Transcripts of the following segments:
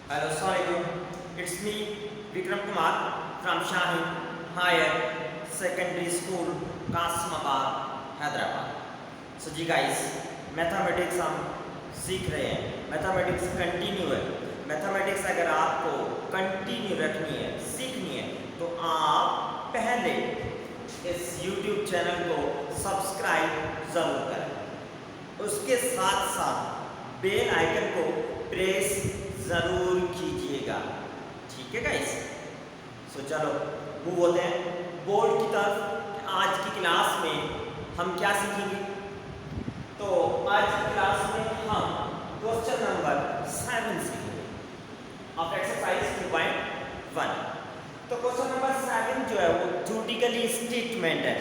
Hello, assalamualaikum. It's me, Vikram Kumar from Shahin Higher Secondary School, Kasamabad, Hyderabad. So जी guys, mathematics हम सीख रहे हैं. मैथमेटिक्स कंटिन्यू है. मैथमेटिक्स अगर आपको कंटिन्यू रखनी है, सीखनी है, तो आप पहले इस YouTube चैनल को सब्सक्राइब ज़रूर करें. उसके साथ साथ बेल आइकन को प्रेस ज़रूर कीजिएगा. ठीक है गाइस. सो चलो मूव होते हैं बोर्ड की तरफ. आज की क्लास में हम क्या सीखेंगे? तो आज की क्लास में हम क्वेश्चन नंबर 7 सीखेंगे ऑफ एक्सरसाइज 2.1. तो क्वेश्चन नंबर 7 जो है वो थ्योरेटिकली स्टेटमेंट है.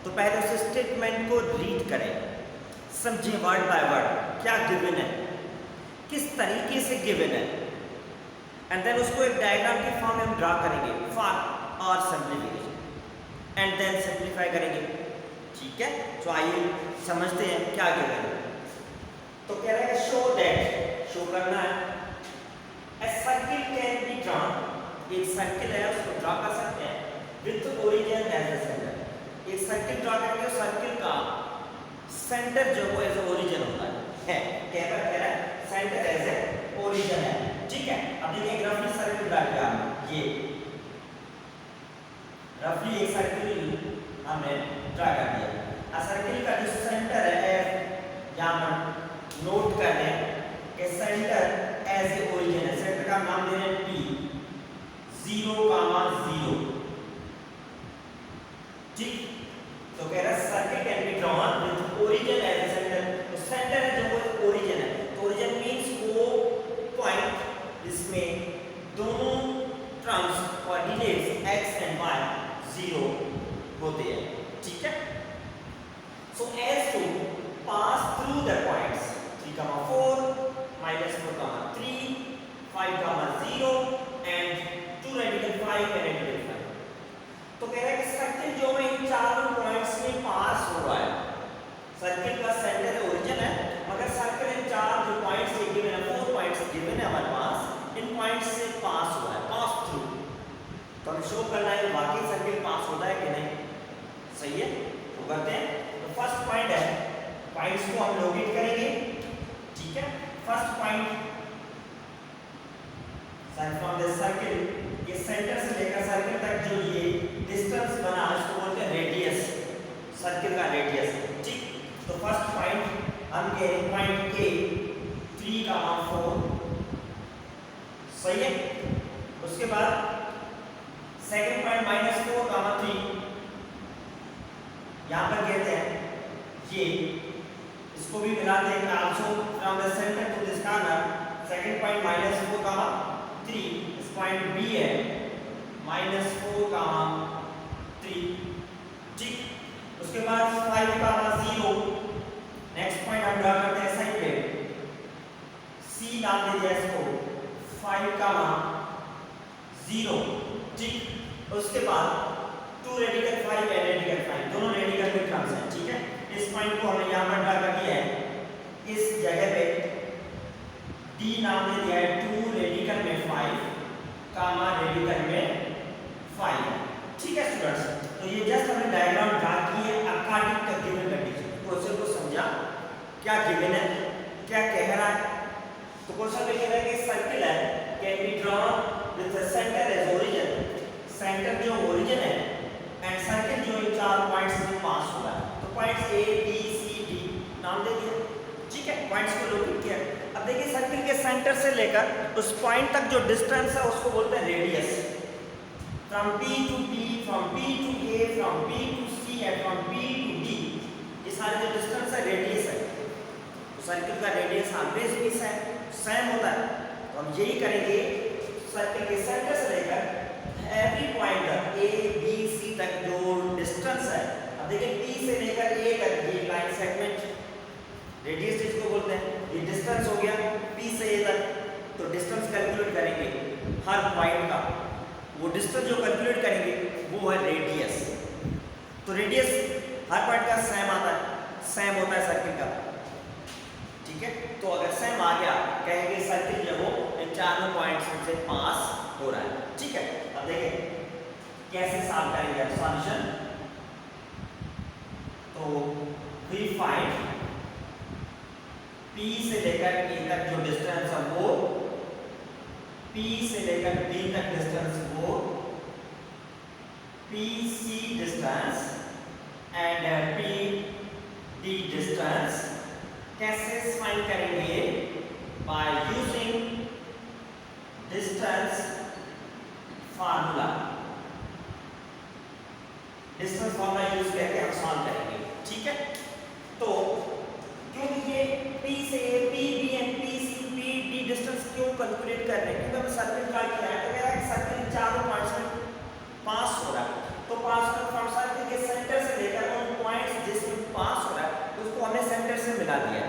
तो पहले उस स्टेटमेंट को रीड करें, समझें वर्ड बाय वर्ड क्या गिवन है, किस तरीके से गिवन है, एंड देन उसको एक डायग्राम के फॉर्म में हम ड्रा करेंगे फॉर और सिंप्लीफिकेशन, एंड देन सिंप्लीफाई करेंगे. ठीक है. तो आइए समझते हैं क्या गिवन है. तो कह रहा है शो दैट, शो करना है, a circle can be drawn. एक सर्किल है उसको ड्रा कर सकते हैं with origin as the centre. एक सर्किल ड्रा करेंगे, सर्किल का सेंटर जो वो एज ओरिजिन होता है. कह रहा है सेंटर एज ए ओरिजिन है. ठीक है. अब देखिए रफली सर्किल ड्रा किया हमने. ये रफली एक सर्किल हमने ड्रा कर दिया. सर्किल का जो सेंटर है एफ, यहाँ पर नोट कर लें कि सेंटर एज ए ओरिजिन है. सेंटर का नाम दे रहे हैं पी, 0,0. ठीक. तो कह रहा है circle can be drawn with origin as a centre. तो सेंटर है जो वो ओरिजिन है. तो ओरिजिन मींस वो पॉइंट जिसमें दोनों terms coordinates x and y 0 होते हैं. ठीक है. So as to pass through the points 3,4, -4,3, 5,0 and 2 radical 5 and radical 5. तो कह रहा है कि सर्किल जो है इन चारों पॉइंट्स में पास हो रहा है. सर्किल का सेंटर ओरिजिन है, मगर सर्किल इन चार जो पॉइंट्स से गिवन है, 4 पॉइंट्स गिवन है हमारे पास, इन पॉइंट्स से पास हुआ है, पास थ्रू. तो हमें शो करना है वाकई सर्किल पास होता है कि नहीं. सही है. तो करते हैं. तो फर्स्ट पॉइंट है, पॉइंट्स को हम लोकेट करेंगे. ठीक है. First point from the circle, ये सेंटर से लेकर सर्किल तक जो ये डिस्टेंस बना इसको बोलते हैं रेडियस, सर्किल का रेडियस. ठीक. तो फर्स्ट पॉइंट हम कह रहे हैं पॉइंट ए 3,4. सही है. उसके बाद सेकंड पॉइंट -4,3. यहां पर कहते हैं ये इसको भी मिलाते हैं also from the centre to this corner. Second point -4,3. इस पॉइंट बी है -4,3. ठीक. उसके बाद 5,0. नेक्स्ट पॉइंट हम ड्रा करते हैं साइड पे, सी नाम दे दिया इसको, 5,0. ठीक. उसके बाद 2 रेडिकल 5 है, रेडिकल 5 दोनों रेडिकल में टर्म्स हैं. ठीक है. इस पॉइंट को हमने यहाँ पर ड्रा कर दिया है. इस जगह पे डी नाम दे दिया है 2 रेडिकल में 5, रेडिकल में 5. ठीक है स्टूडेंट्स. तो ये जस्ट हमने डायग्राम ड्रा की है according to given condition. Question को समझा क्या गिवन है, क्या कह रहा है. तो क्वेश्चन में कह रहा है कि सर्किल है can be drawn with the centre as origin. Centre जो ओरिजिन है एंड सर्किल जो इन चार पॉइंट्स में पास हो रहा है. तो points A B C D नाम दे दिया. ठीक है. पॉइंट्स को लोकेट किया. अब देखिए सर्किल के सेंटर से लेकर उस पॉइंट तक जो डिस्टेंस है उसको बोलते हैं radius. From P to B, from B to A, from B to C and from B to D. ये सारे जो डिस्टेंस है रेडियस है. तो सर्किल का रेडियस ऑलवेज भी सेम होता है. तो हम यही करेंगे सर्किल के सेंटर से लेकर एवरी पॉइंट तक A B C तक जो डिस्टेंस है. अब देखिए P से लेकर A तक ये लाइन सेगमेंट रेडियस जिसको बोलते हैं, ये डिस्टेंस हो गया P से A तक. तो डिस्टेंस कैलकुलेट करेंगे हर पॉइंट का. वो डिस्टेंस जो कैलकुलेट करेंगे वो है रेडियस. तो रेडियस हर पॉइंट का सेम आता है, सेम होता है सर्किल का. ठीक है. तो अगर सेम आ गया कहेंगे सर्किल जो वो इन चारों पॉइंट्स में से पास हो रहा है। ठीक है, अब देखें कैसे सॉल्व करेंगे अब सॉल्यूशन। तो वी फाइंड P से लेकर A तक जो डिस्टेंस है वो, P से लेकर B तक डिस्टेंस वो PC distance and PD distance कैसे फाइंड करेंगे? By using distance formula. Distance formula use करके हम सॉल्व करेंगे। ठीक है, तो क्योंकि ये P से PB एंड PD डिस्टेंस क्यों कैलकुलेट कर रहे हैं? क्योंकि हम सर्किल ड्रा किया है, तो कह रहा है कि सर्किल चारों पॉइंट्स में पास हो रहा है। तो पास फ्रॉम सर्किल के सेंटर से लेकर उन पॉइंट्स जिसमें पास हो रहा है उसको हमने सेंटर से मिला दिया।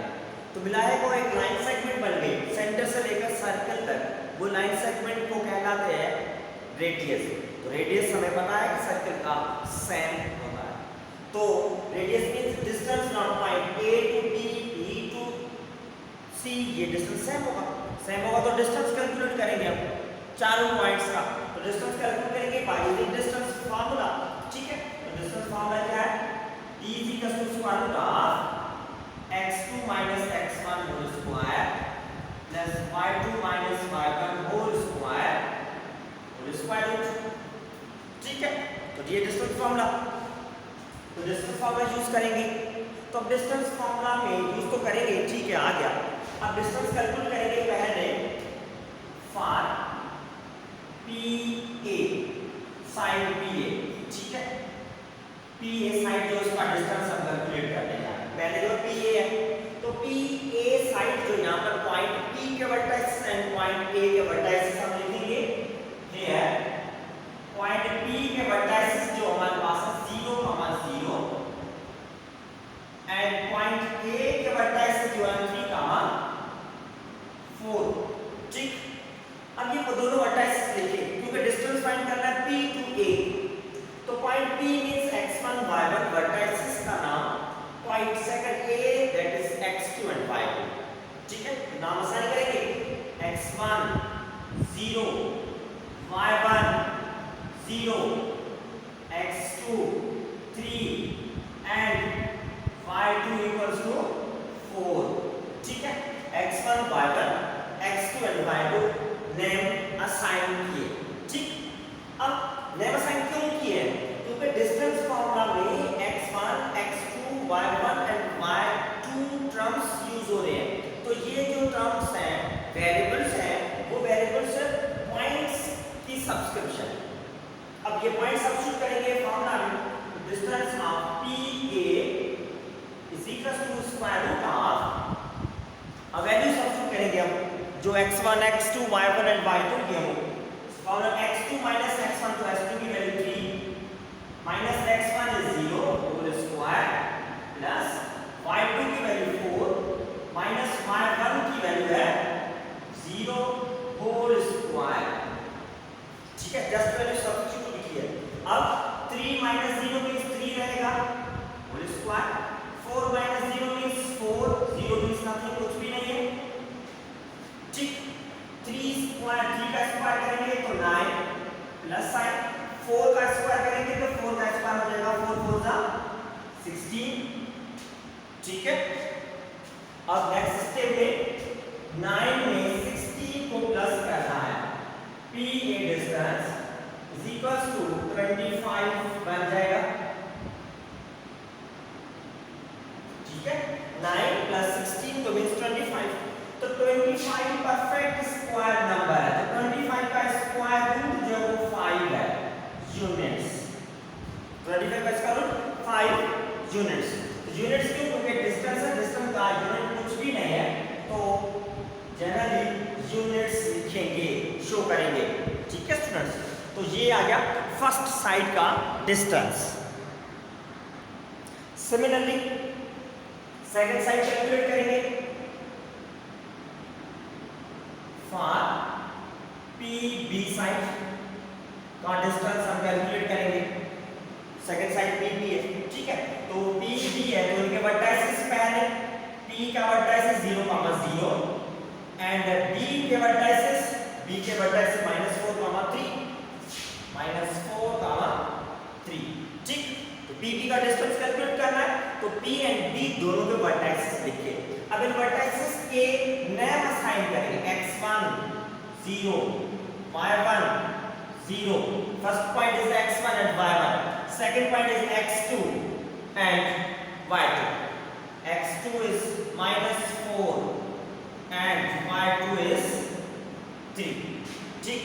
तो मिलाए को एक लाइन सेगमेंट बन गई सेंटर से लेकर सर्कल तक। वो लाइन सेगमेंट को कहलाते हैं रेडियस। तो रेडियस हमें पता है कि सर्कल का सेम होता है। तो radius means distance from point A to B, B to C, ये डिस्टेंस सेम होगा। सेम होगा तो डिस्टेंस कैलकुलेट करेंगे हम चारों पॉइंट्स का। तो डिस्टेंस कैलकुलेट करेंगे बाय यूजिंग डिस्टेंस फार्मूला। ठीक है, तो डिस्टेंस फार्मूला क्या है? D is equal to square root of x2 minus x1 whole square plus y2 minus y1 whole square root। ठीक है, तो ये डिस्टेंस फार्मूला। तो डिस्टेंस फार्मूला यूज करेंगे। तो अब डिस्टेंस फार्मूला में यूज तो करेंगे, ठीक है, आ गया। अब डिस्टेंस कैलकुलेट करेंगे पहले फॉर PA साइड PA। ठीक है, PA साइड जो उसका डिस्टेंस हम कैलकुलेट कर लेंगे। पहले जो PA है तो PA साइड जो यहाँ पर पॉइंट P के वर्टेक्स एंड पॉइंट A के वर्टेक्स हम लिखेंगे। ये है पॉइंट P के वर्टेक्स जो हमारे पास है 0, 0 एंड पॉइंट A के वर्टेक्स जो है 3, 4। ठीक, अब ये दोनों वर्टेक्स लिखे क्योंकि डिस्टेंस फाइंड करना है P टू A। तो point P means x1 y1 vertex का नाम, point second A that is x2 and y2। ठीक है, नाम असाइन करेंगे x1 0, y1 0, x2 3 and y2 equals to 4। ठीक है, x1 y1 x2 and y2 name assign किए। ठीक, अब नेम असाइन क्यों किए? क्योंकि डिस्टेंस फार्मूला में x1 x2 y1 and y2 terms use हो रहे हैं। तो ये जो टर्म्स हैं वेरिएबल्स हैं, वो वेरिएबल्स पॉइंट्स की सब्सक्रिप्शन। अब ये पॉइंट सब्स्टिट्यूट करेंगे फार्मूला में। Distance of PA is equal to square root of, अब वैल्यू सब्स्टिट्यूट करेंगे हम जो x1 x2 y1 and y2 की हो। फार्मूला x2 minus x1, तो x2 की value 3 minus x1 is 0 whole square plus y2 की वैल्यू 4 minus y1 की वैल्यू है 0 whole square। ठीक है, जस्ट वैल्यू सब्स्टिट्यूट की है। अब 3 minus 0 means 3 रहेगा whole square, 4 minus 0 means 4, 0 means nothing, कुछ भी नहीं है। ठीक, 3 का स्क्वायर करेंगे तो 9 प्लस साइन, 4 का स्क्वायर करेंगे तो 4 का स्क्वायर हो जाएगा 4 4 जा 16। ठीक है, अब नेक्स्ट स्टेप में 9 में 16 को प्लस करना है। PA distance is equal to 25 बन जाएगा। ठीक है, 9 प्लस 16 तो मींस 25। तो 25 परफेक्ट स्क्वायर नंबर है, तो 25 का स्क्वायर रूट जो है वो 5 है यूनिट्स। 25 का स्क्वायर रूट 5 यूनिट्स। यूनिट्स क्यों? क्योंकि डिस्टेंस है, डिस्टेंस का यूनिट कुछ भी नहीं है, तो जनरली यूनिट्स लिखेंगे, शो करेंगे। ठीक है स्टूडेंट्स, तो ये आ गया फर्स्ट साइड का distance. Similarly second side calculate करेंगे फॉर PB साइड का डिस्टेंस हम कैलकुलेट करेंगे। सेकंड साइड PB है। ठीक है, तो PB है तो इनके वर्टाइसेस पहले P का वर्टाइसेस 0, 0 एंड B के वर्टाइसेस बी के वर्टेक्स -4, 3 ठीक। तो पी बी का डिस्टेंस कैलकुलेट करना है, तो पी एंड डी दोनों के वर्टेक्स लिखे। अब इन वर्टेक्सेस के नेम असाइन करेंगे, x1 0, y1 0। First point is x1 and y1, second point is x2 and y2। x2 is -4 and y2 is 3 ठीक।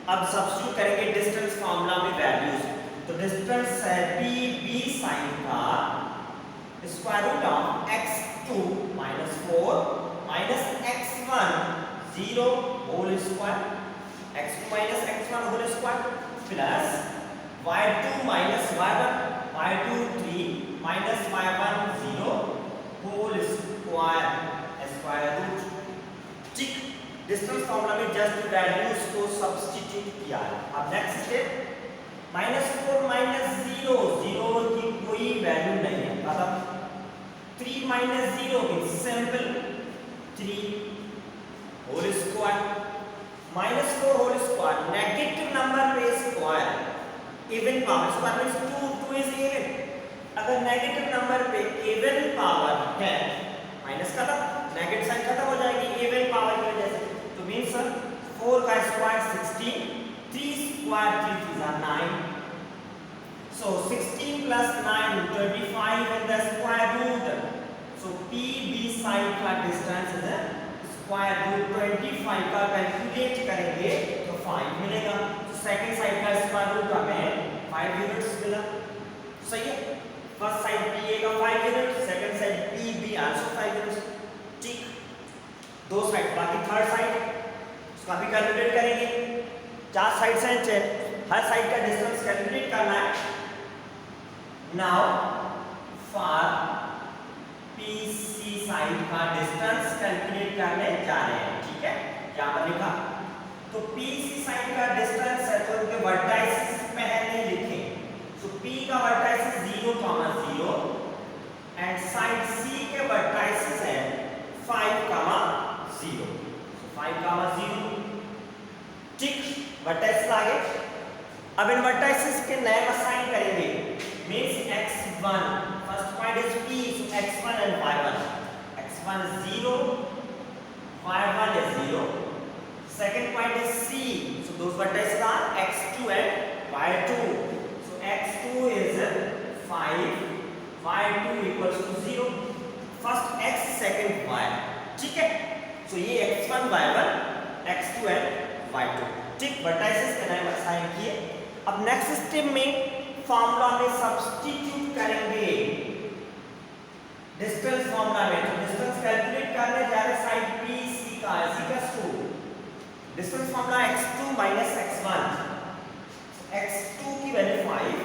अब सब्स्टिट्यूट करेंगे डिस्टेंस फार्मूला में वैल्यूज। तो डिस्टेंस है पी बी साइन का square root of x2 -4 minus x1 0 whole square, x2 minus x1 whole square plus y2 minus y1, y2 3 minus y1 0 whole square root ठीक। Distance formula में just values को substitute किया है। अब next step, -4 minus 0 की कोई value नहीं है, मतलब 3 minus 0 it's simple 3 whole square, -4 whole square, negative number पे square, even power square means 2 is even. अगर नेगेटिव नंबर पे इवन पावर है, माइनस का नेगेटिव साइन खत्म हो जाएगी इवन पावर की वजह से। तो मींस 4 का square 16, 3 square 3 is 9, so 16 plus 9 25 and the square root, so PB side का डिस्टेंस है स्क्वायर रूट 25 का कैलकुलेट करेंगे तो 5 मिलेगा। तो सेकंड साइड का स्क्वायर रूट हमें 5 यूनिट्स मिला, सही है। फर्स्ट साइड PA का 5 unit, second side PB also 5 units ठीक। दो साइड बाकी थर्ड साइड उसका भी कैलकुलेट करेंगे। 4 साइड्स हैं, हर साइड का डिस्टेंस कैलकुलेट करना है। नाउ फॉर PC साइड का डिस्टेंस कैलकुलेट करने जा रहे हैं, ठीक है। यहाँ पर लिखा तो PC साइड का डिस्टेंस है तो उनके वर्टाइसेस पहले लिखें। तो P का वर्टाइसेस 0, 0 एंड साइड C के वर्टाइसेस है 5, 0, 5, 0 ठीक। वर्टाइसेस आगे। अब इन वर्टाइसेस के नेम असाइन करेंगे, means x1 first point is P, so x1 and y1, x1 is 0, y1 is 0, second point is C, so those vertices are x2 and y2, so x2 is 5, y2 equals to 0, first x second y ठीक है। so ये x1 y1 x2 and y2 ठीक। Vertices के नाम assign किए। अब next step में formula में सब्स्टिट्यूट करेंगे डिस्टेंस फार्मूला में। तो डिस्टेंस कैलकुलेट करने जा रहे साइड PC का = distance formula x2 minus x1, x2 की वैल्यू 5,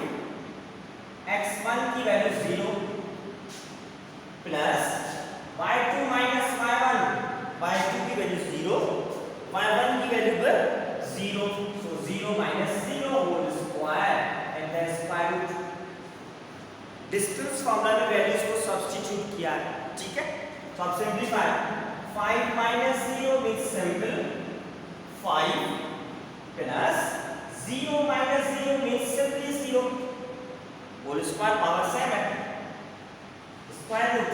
x1 की value 0 plus y2 minus y1, y2 की वैल्यू 0, y1 की value 0, so 0 minus 0 whole square and then square root। Distance formula में values को सब्स्टिट्यूट किया है, ठीक है। तो अब simplify, 5 minus 0 means simple 5 plus 0 minus 0 means simply 0 whole square power 7 square root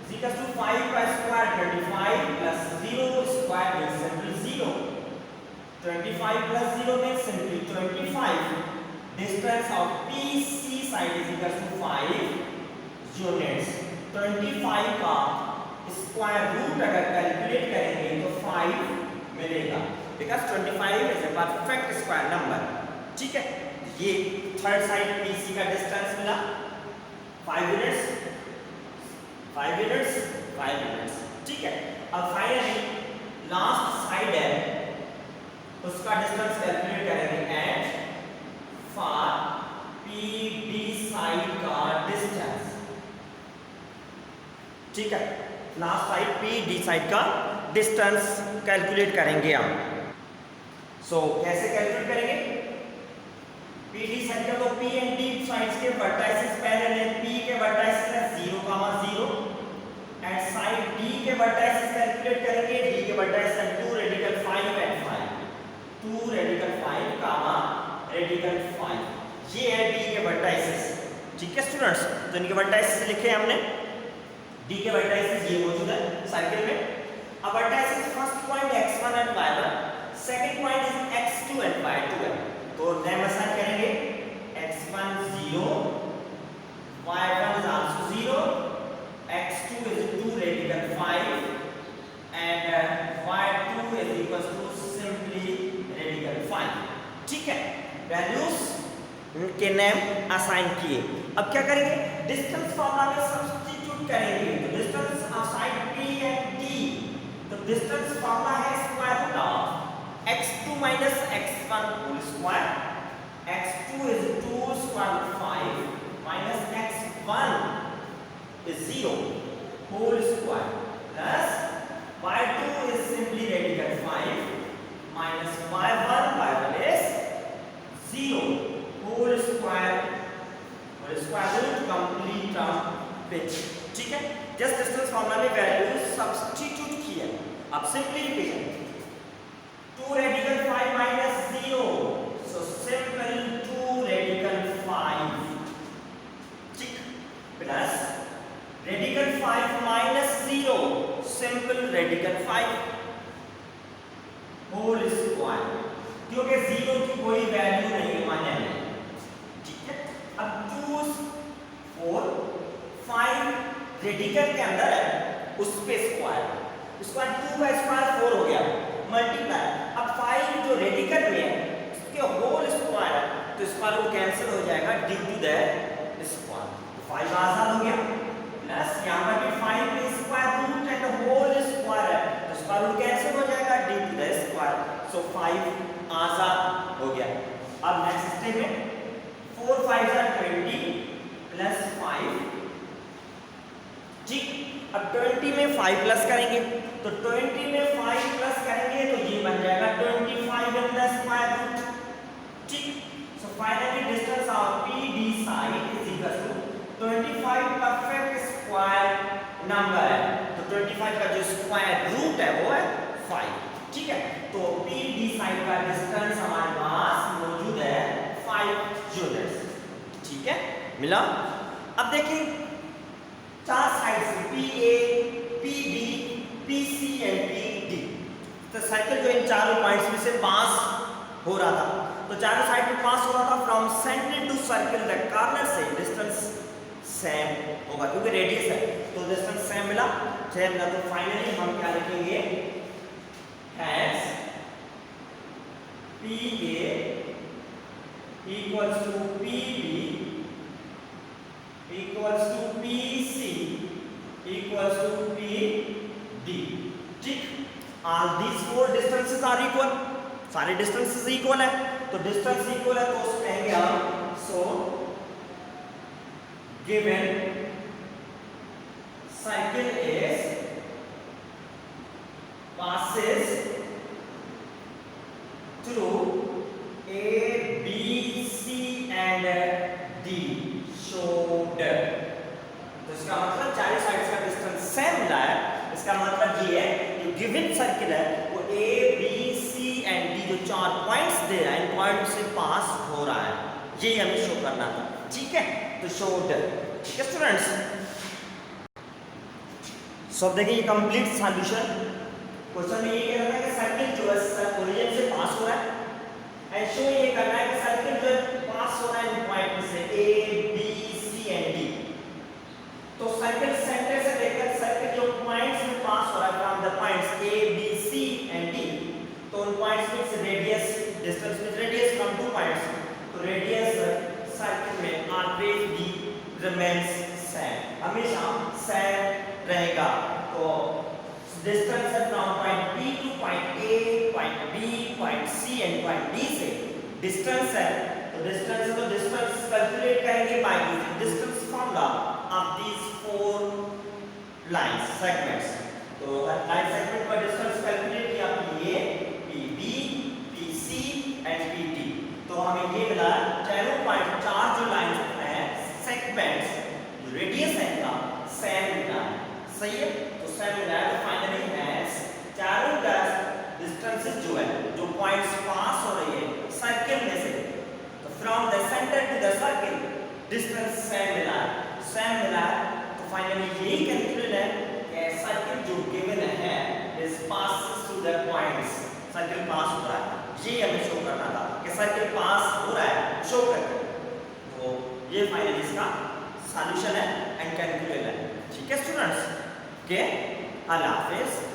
is equal to 5 का square 25 plus 0 square means simply 0, 25 plus 0 means simply 25, distance of PC side is equal to 5 units। 25 का square root अगर calculate करेंगे तो 5 मिलेगा, because 25 is a perfect square number, ठीक है। ये third side PC का डिस्टेंस मिला 5 यूनिट्स, 5 यूनिट्स, 5 यूनिट्स, ठीक है। अब फाइनली लास्ट साइड है उसका डिस्टेंस कैलकुलेट करेंगे एट फॉर PD साइड का डिस्टेंस, ठीक है। लास्ट साइड PD साइड का डिस्टेंस कैलकुलेट करेंगे हम। सो कैसे कैलकुलेट करेंगे? PD साइड का तो P एंड D साइड्स के वर्टाइसेस पहले लें। P के वर्टाइसेस है 0, 0 एंड साइड D के वर्टाइसेस कैलकुलेट करेंगे। D के वर्टाइसेस है 2, रेडिकल 5 एंड 5। ये है डी के वर्टाइसेस, ठीक है स्टूडेंट्स। तो इनके वर्टाइसेस लिखे हैं हमने, डी के वर्टाइसेस ये मौजूद है सर्किल में। अब vertices first point x1 and y1, second point is x2 and y2 है। तो नेम असाइन करेंगे x1 0, y1 is also 0, x2 is 2 radical 5 and y2 is equals to simply radical 5, ठीक है। वैल्यूज के नेम असाइन किए। अब क्या करेंगे, डिस्टेंस फॉर्मूला में सब्स्टिट्यूट करेंगे। तो distance of side P and D, तो डिस्टेंस फॉर्मूला है square root of x2 minus x1 whole square, x2 is 2 square root 5 minus x1 is 0 whole square plus y2 is simply radical 5 minus y1 is 0 whole square root complete term which, ठीक है। Just distance formula में value substitute किया। अब simplification 2 radical 5 minus 0, so simple 2 radical 5, ठीक, plus radical 5 minus 0, simple radical 5 whole square, क्योंकि 0 की कोई value नहीं मान्य है, ठीक है। अब 2 4 5 रेडिकल के अंदर है, उस पे स्क्वायर 2 का स्क्वायर 4 हो गया मल्टीप्लाई। अब 5 जो रेडिकल में है उसके होल स्क्वायर, तो स्क्वायर रूट कैंसिल हो जाएगा ड्यू टू द स्क्वायर, तो 5 आसान हो गया। प्लस यहाँ पर भी 5 के square root and whole square है, तो स्क्वायर रूट कैंसिल हो जाएगा due to the square, so 5 आसान हो गया। अब नेक्स्ट स्टेप में 4 5 20 प्लस 5, ठीक। अब 20 में 5 प्लस करेंगे, तो 20 में 5 प्लस करेंगे तो ये बन जाएगा 25 इन द स्क्वायर रूट, ठीक। So finally distance of PD side is equal to 25 perfect square number है, तो 25 का जो स्क्वायर रूट है वो है 5, ठीक है। तो PD साइड का डिस्टेंस हमारे पास मौजूद है 5 यूनिट्स, ठीक है, मिला। अब देखिए 4 साइड से PA, PB, PC and PD, तो सर्कल जो इन चारों पॉइंट्स में से पास हो रहा था, तो चारों साइड में पास हो रहा था from centre to circle the corner से डिस्टेंस सेम होगा, क्योंकि रेडियस है तो डिस्टेंस सेम मिला। तो फाइनली हम क्या लिखेंगे, has PA equals to PB equals to PC equals to PD, ठीक। All these 4 distances are equal, सारे distances equal है, तो distance equal है तो उसको कहेंगे हम so given cycle is passes through A, B, C and D showed, तो इसका मतलब चारों साइड्स का डिस्टेंस सेम मिला है। इसका मतलब ये है कि गिवन सर्किल है वो A, B, C and D जो 4 पॉइंट्स दे रहा है, इन पॉइंट से पास हो रहा है, ये हमें शो करना था, ठीक है। तो शोड, ठीक है स्टूडेंट्स। सो देखिए ये कंप्लीट सॉल्यूशन। क्वेश्चन में ये कह रहा है कि सर्किल जो है ओरिजिन से पास हो रहा है एंड शो ये करना है कि सर्किल जो पास हो रहा है इन पॉइंट से A, B, C and D, तो सर्किल सेंटर से लेकर सर्किल जो पॉइंट्स में पास हो रहा है from the points A, B, C and D, तो उन पॉइंट्स में रेडियस, डिस्टेंस में रेडियस फ्रॉम 2 पॉइंट्स, तो रेडियस सर्किल में ऑलवेज रिमेंस सेम, हमेशा सेम रहेगा। तो डिस्टेंस है from point P to point A, point B, point C and point D से डिस्टेंस है, तो डिस्टेंस कैलकुलेट करेंगे by using distance formula of these 4 lines segments. तो लाइन सेगमेंट का डिस्टेंस कैलकुलेट किया PA, PB, PC and PD, तो हमें ये मिला 10.4 जो लाइंस हैं सेगमेंट्स, जो रेडियस है इनका सेम मिला है, सही है। तो सेम मिला है, तो फाइनली हैज चारों डिस्टेंसेस जो है जो पॉइंट्स पास हो रही है सर्किल में से, तो from the centre to the distance same मिला है तो फाइनली यही कंक्लूजन है कि सर्किल जो गिवन है is pass through the points, circle pass हो रहा है, ये हमें शो करना था कि सर्किल पास हो रहा है, शो करके, तो ये फाइनली इसका सॉल्यूशन है एंड कंक्लूजन है। ठीक है स्टूडेंट्स, के अल्लाह हाफिज।